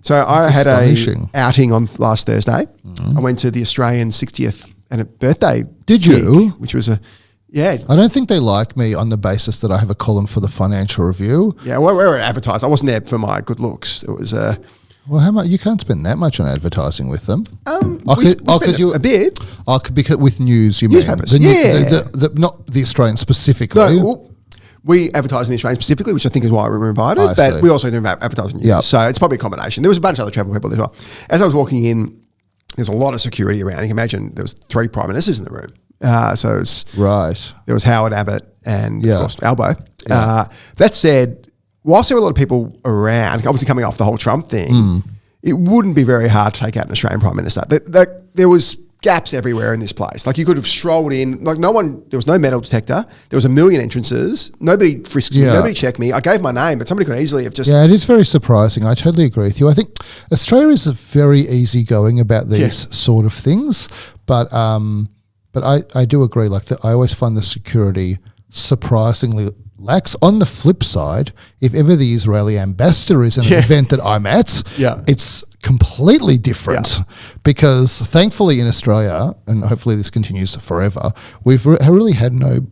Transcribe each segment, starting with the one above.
So I had astonishing. a outing on last Thursday. I went to the Australian 60th birthday. Did gig, you? Which was yeah. I don't think they like me on the basis that I have a column for the Financial Review. Yeah, we're advertised. I wasn't there for my good looks. It was Well, how much? You can't spend that much on advertising with them. we spent a bit. Because with news, you Newspapers, mean? yeah. Not the Australian specifically. No, well, we advertise in the Australian specifically, which I think is why we were invited. I But see. we also do advertising news. Yep. So it's probably a combination. There was a bunch of other travel people as well. As I was walking in, there's a lot of security around. You can imagine there was 3 prime ministers in the room. So it was, Right. there was Howard, Abbott, and Yeah. of course Albo. That said, whilst there were a lot of people around, obviously coming off the whole Trump thing, it wouldn't be very hard to take out an Australian prime minister. There was gaps everywhere in this place. Like you could have strolled in, like there was no metal detector. There was a million entrances. Nobody frisked me. Yeah. Nobody checked me. I gave my name, but somebody could easily have just. Yeah, it is very surprising. I totally agree with you. I think Australia is very easygoing about these sort of things, but I do agree. Like I always find the security surprisingly lax. On the flip side, if ever the Israeli ambassador is in an event that I'm at, it's completely different because thankfully in Australia, and hopefully this continues forever, we've really had no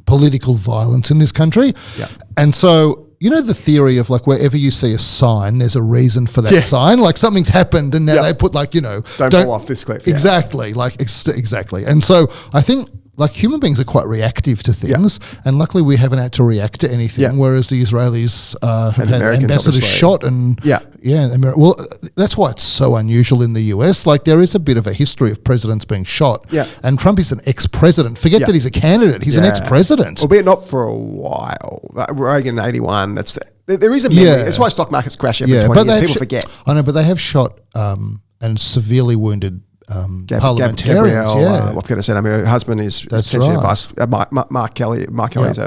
political violence in this country. Yeah. And so, you know, the theory of like wherever you see a sign, there's a reason for that sign. Like something's happened and now they put like, don't fall off this cliff. Exactly. Like exactly. And so I think like human beings are quite reactive to things, and luckily we haven't had to react to anything. Whereas the Israelis have had ambassadors shot, and well, that's why it's so unusual in the US. Like there is a bit of a history of presidents being shot, and Trump is an ex-president. Forget that he's a candidate; he's an ex-president, albeit not for a while. Reagan in '81. There is a memory. That's why stock markets crash every 20 years. People forget. I know, but they have shot and severely wounded. Parliamentarians, Gabrielle, I've got to say, I mean, her husband is essentially right. Mark Kelly. Mark Kelly is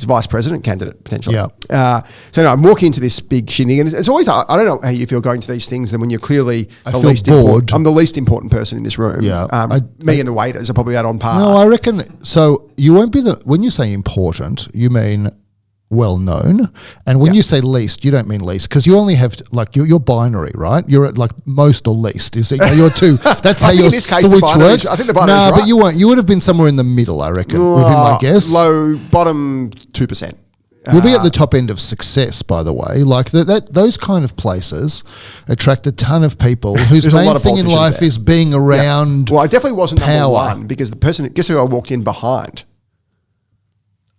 a vice president candidate potentially. So I'm walking into this big shindig, and it's always, I don't know how you feel going to these things, and when you're clearly I feel bored. I'm the least important person in this room. Me and the waiters are probably out on par. No, I reckon, so you won't be when you say important, you mean well known, and when you say least, you don't mean least because you only have like you're binary, right? You're at like most or least. Is it? You're two. That's how your switch works. I think the binary. No, but you won't. You would have been somewhere in the middle, I reckon. Would be my guess. Low bottom 2%. We'll be at the top end of success, by the way. Like those kind of places attract a ton of people whose main thing in life is being around. Well, I definitely wasn't power. number one because the person. Guess who I walked in behind.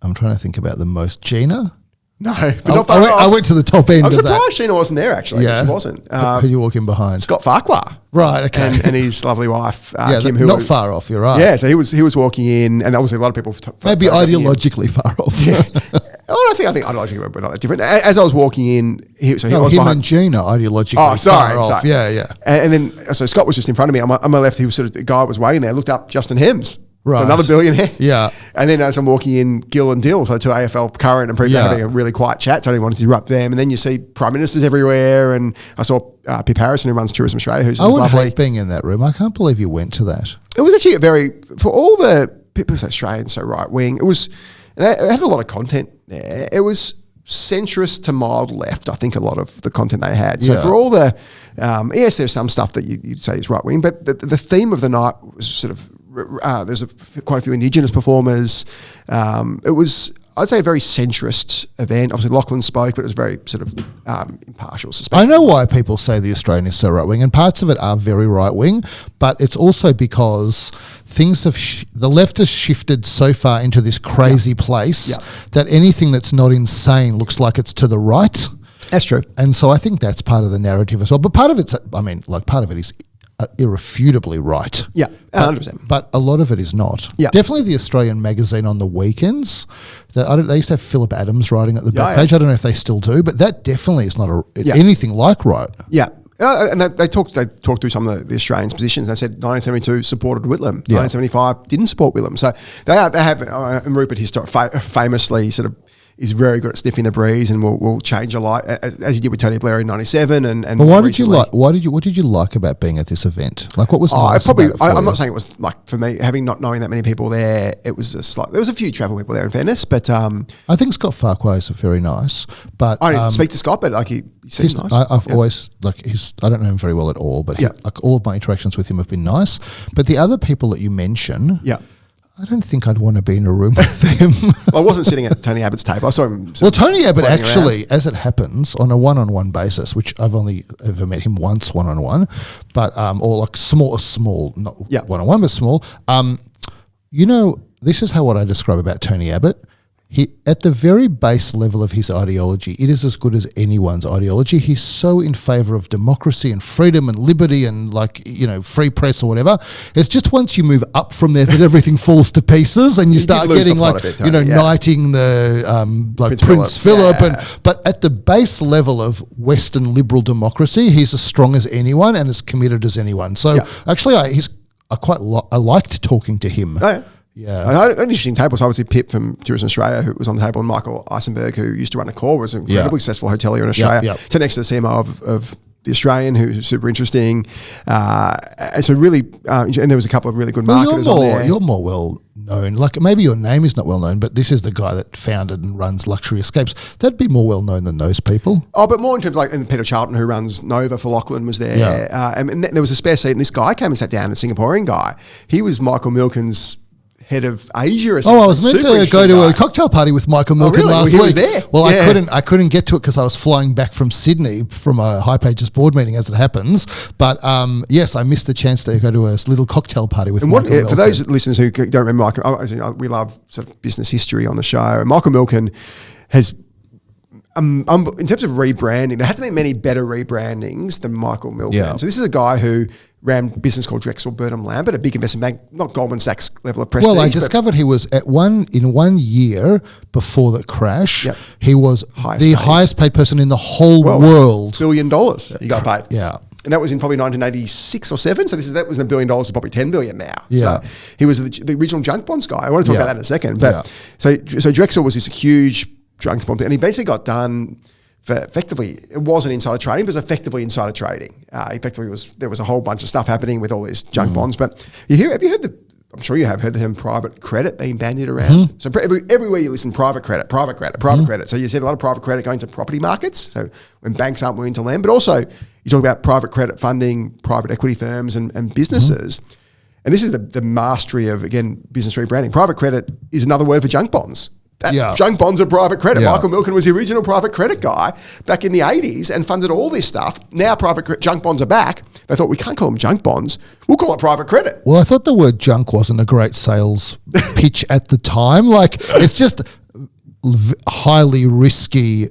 I'm trying to think about the most. Gina? No. But I went to the top end of that. I'm surprised Gina wasn't there, actually. Yeah. She wasn't. Who you walk in behind? Scott Farquhar. Right, okay. And his lovely wife, Kim. Who not far off, you're right. Yeah, so he was walking in, and obviously a lot of people... Maybe ideologically far off. Yeah. I think ideologically we're not that different. As I was walking in... He was him behind. And Gina ideologically far off. Yeah. And then, so Scott was just in front of me. On my left, he was sort of... The guy was waiting there, looked up, Justin Hems. Right. So another billionaire. Yeah. And then as I'm walking in, Gill and Dill, so two AFL current and pre having a really quiet chat, so I didn't want to interrupt them. And then you see prime ministers everywhere, and I saw Pip Harrison, who runs Tourism Australia, who's lovely. I would hate being in that room. I can't believe you went to that. It was actually for all the people say Australian, so right wing, it had a lot of content there. It was centrist to mild left, I think, a lot of the content they had. So for all the, yes, there's some stuff that you'd say is right wing, but the theme of the night was sort of, there's quite a few Indigenous performers. It was, I'd say, a very centrist event. Obviously, Lachlan spoke, but it was very sort of impartial. I know why people say the Australian is so right-wing, and parts of it are very right-wing, but it's also because things have the left has shifted so far into this crazy place that anything that's not insane looks like it's to the right. That's true. And so I think that's part of the narrative as well. But part of it's, part of it is irrefutably right. Yeah, 100%. But a lot of it is not. Yeah. Definitely the Australian magazine on the weekends. They used to have Philip Adams writing at the back page. I don't know if they still do, but that definitely is not anything like right. Yeah. And they talked through some of the Australians' positions. They said 1972 supported Whitlam, 1975 didn't support Whitlam. So they have and Rupert famously sort of is very good at sniffing the breeze and will change a lot, as he did with Tony Blair in '97. And but why did you like? What did you like about being at this event? Like, what was nice about it for I'm you? not saying it was like for me, having not knowing that many people there. It was just like there was a few travel people there in fairness, but I think Scott Farquhar is very nice. But I didn't speak to Scott, but like he seems nice. I've always I don't know him very well at all, but like all of my interactions with him have been nice. But the other people that you mention, I don't think I'd want to be in a room with them. I wasn't sitting at Tony Abbott's table. I saw him. Well, Tony Abbott actually, as it happens, on a one-on-one basis, which I've only ever met him once one-on-one, but or like small, not one-on-one, but small. This is what I describe about Tony Abbott. He, at the very base level of his ideology, it is as good as anyone's ideology. He's so in favour of democracy and freedom and liberty and free press or whatever. It's just once you move up from there that everything falls to pieces and you start getting knighting the Prince Philip. But at the base level of Western liberal democracy, he's as strong as anyone and as committed as anyone. So actually, I liked talking to him. Oh, yeah. Yeah, I had an interesting table. So obviously Pip from Tourism Australia, who was on the table, and Michael Eisenberg, who used to run the Core, was an incredibly successful hotelier in Australia. So next to the CMO of the Australian, who's super interesting. And so really, and there was a couple of really good marketers on there. You're more well known. Like maybe your name is not well known, but this is the guy that founded and runs Luxury Escapes. That'd be more well known than those people. Oh, but more in terms of and Peter Charlton, who runs Nova for Lachlan, was there. Yeah. And there was a spare seat, and this guy came and sat down, a Singaporean guy. He was Michael Milken's head of Asia. I was meant to go to a cocktail party with Michael Milken last week. Was there. Well, I couldn't get to it because I was flying back from Sydney from a High Pages board meeting, as it happens. But yes, I missed the chance to go to a little cocktail party with Michael Milken. For those listeners who don't remember Michael, we love sort of business history on the show. Michael Milken has. In terms of rebranding, there hasn't been many better rebrandings than Michael Milken. Yeah. So this is a guy who ran a business called Drexel Burnham Lambert, a big investment bank, not Goldman Sachs level of prestige. Well, I discovered he was in 1 year before the crash, he was the highest paid person in the whole world. $1 billion he got paid. Yeah. And that was in probably 1986 or 7. So that was $1 billion to probably $10 billion now. Yeah. So he was the original junk bonds guy. I want to talk about that in a second. But so Drexel was this huge junk bond, and he basically got done for effectively, it wasn't insider trading, but it was effectively insider trading. There was a whole bunch of stuff happening with all these junk bonds. But have you heard I'm sure you have heard the term private credit being bandied around. So everywhere you listen, private credit. So you see a lot of private credit going to property markets. So when banks aren't willing to lend, but also you talk about private credit funding, private equity firms and businesses. And this is the mastery of, again, business rebranding. Private credit is another word for junk bonds. Junk bonds are private credit. Michael Milken was the original private credit guy back in the 80s and funded all this stuff. Now junk bonds are back. They thought, we can't call them junk bonds. We'll call it private credit. Well, I thought the word junk wasn't a great sales pitch at the time. Like, it's just highly risky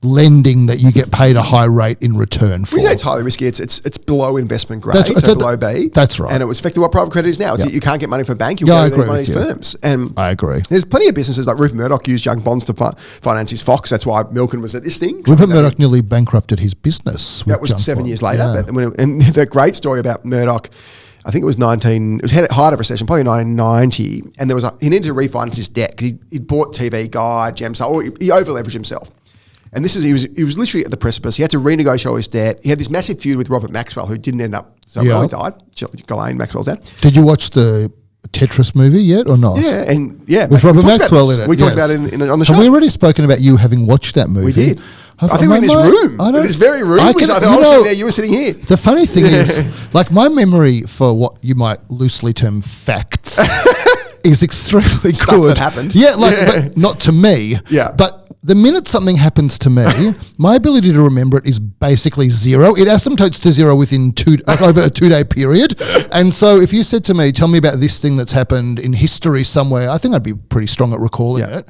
lending that you get paid a high rate in return for. Well, it's highly risky. It's below investment grade, so below B. That's right. And it was effectively what private credit is now. You can't get money from a bank. You'll go to one of these firms. And I agree. There's plenty of businesses like Rupert Murdoch used junk bonds to finance his Fox. That's why Milken was at this thing. Rupert Murdoch nearly bankrupted his business. That was 7 years later. Yeah. And the great story about Murdoch, I think it was height of recession, probably 1990, and he needed to refinance his debt because he'd bought TV Guide, Gemstar, or he over-leveraged himself. And he was literally at the precipice. He had to renegotiate his debt. He had this massive feud with Robert Maxwell, who didn't end up. So he died. Ghislaine Maxwell's dead. Did you watch the Tetris movie yet or not? Yeah, with Robert Maxwell in it. We talked about it on the show. Have we already spoken about you having watched that movie? We did. I think we're in this room. In this very room. I was sitting there. You were sitting here. The funny thing is, like, my memory for what you might loosely term facts is extremely Stuff good. That happened. Yeah, but not to me. Yeah, but. The minute something happens to me, my ability to remember it is basically zero. It asymptotes to zero within over a 2 day period. And so if you said to me, tell me about this thing that's happened in history somewhere, I think I'd be pretty strong at recalling it.